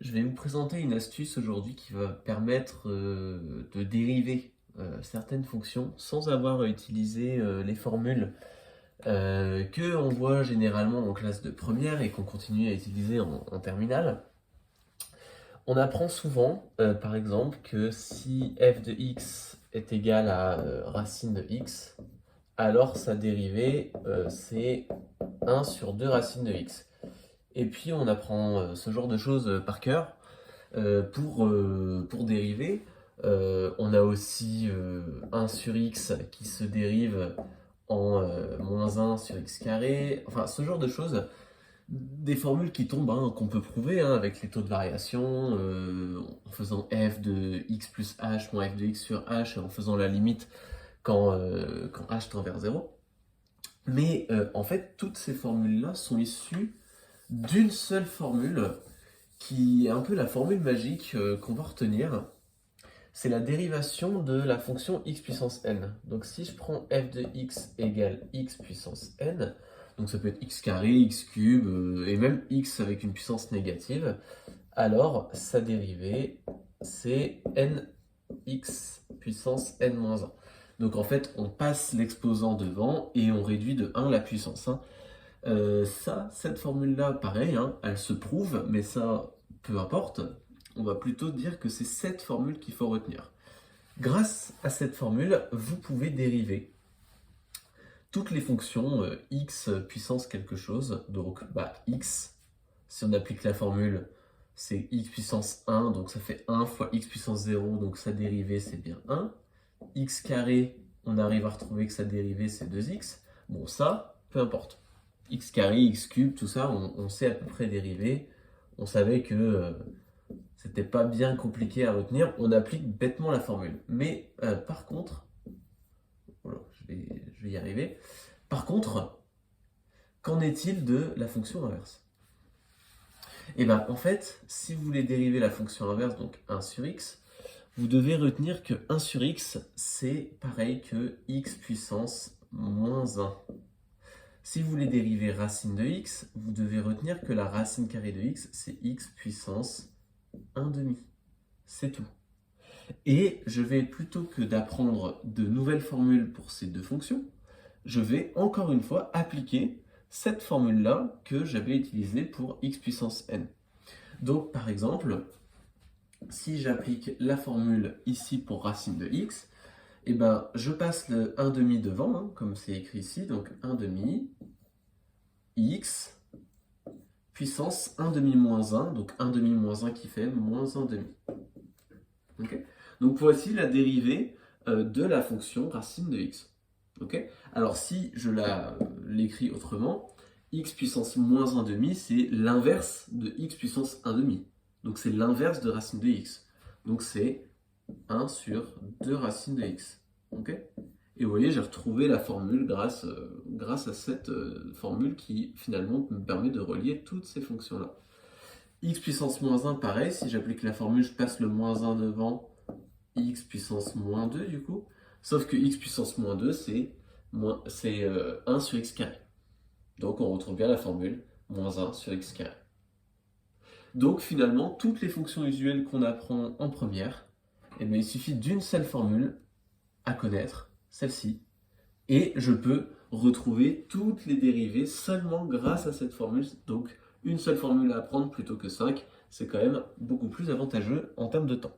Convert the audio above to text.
Je vais vous présenter une astuce aujourd'hui qui va permettre de dériver certaines fonctions sans avoir à utiliser les formules que on voit généralement en classe de première et qu'on continue à utiliser en terminale. On apprend souvent, par exemple, que si f de x est égal à racine de x, alors sa dérivée c'est 1 sur 2 racines de x. Et puis on apprend ce genre de choses par cœur. Pour dériver, on a aussi 1 sur x qui se dérive en moins 1 sur x carré, enfin ce genre de choses, des formules qui tombent, hein, qu'on peut prouver hein, avec les taux de variation, en faisant f de x plus h moins f de x sur h, et en faisant la limite quand h tend vers 0. Mais en fait, toutes ces formules-là sont issues d'une seule formule qui est un peu la formule magique qu'on va retenir. C'est la dérivation de la fonction x puissance n. Donc si je prends f de x égale x puissance n, donc ça peut être x carré, x cube, et même x avec une puissance négative, alors sa dérivée c'est nx puissance n moins 1. Donc en fait on passe l'exposant devant et on réduit de 1 la puissance. Cette formule-là, pareil, hein, elle se prouve, mais ça, peu importe. On va plutôt dire que c'est cette formule qu'il faut retenir. Grâce à cette formule, vous pouvez dériver toutes les fonctions x puissance quelque chose. Donc, x, si on applique la formule, c'est x puissance 1, donc ça fait 1 fois x puissance 0, donc sa dérivée, c'est bien 1. X carré, on arrive à retrouver que sa dérivée, c'est 2x. Bon, ça, peu importe. X carré, x cube, tout ça, on sait à peu près dériver. On savait que c'était pas bien compliqué à retenir. On applique bêtement la formule. Mais par contre, voilà, je vais y arriver. Par contre, qu'en est-il de la fonction inverse? Et bien, en fait, si vous voulez dériver la fonction inverse, donc 1 sur x, vous devez retenir que 1 sur x, c'est pareil que x puissance moins 1. Si vous voulez dériver racine de x, vous devez retenir que la racine carrée de x, c'est x puissance 1 demi. C'est tout. Et je vais, plutôt que d'apprendre de nouvelles formules pour ces deux fonctions, je vais encore une fois appliquer cette formule-là que j'avais utilisée pour x puissance n. Donc par exemple, si j'applique la formule ici pour racine de x, eh ben, je passe le 1 demi devant, hein, comme c'est écrit ici, donc 1 demi x puissance 1 demi moins 1, donc 1 demi moins 1 qui fait moins 1 demi. Okay, donc voici la dérivée de la fonction racine de x. Okay, alors si je l'écris autrement, x puissance moins 1 demi, c'est l'inverse de x puissance 1 demi. Donc c'est l'inverse de racine de x. Donc c'est 1 sur 2 racines de x. Okay, et vous voyez, j'ai retrouvé la formule grâce à cette formule qui finalement me permet de relier toutes ces fonctions-là. X puissance moins 1, pareil, si j'applique la formule, je passe le moins 1 devant x puissance moins 2 du coup. Sauf que x puissance moins 2, c'est 1 sur x carré. Donc on retrouve bien la formule moins 1 sur x carré. Donc finalement, toutes les fonctions usuelles qu'on apprend en première, eh bien, il suffit d'une seule formule à connaître, celle-ci, et je peux retrouver toutes les dérivées seulement grâce à cette formule. Donc une seule formule à apprendre plutôt que 5, c'est quand même beaucoup plus avantageux en termes de temps.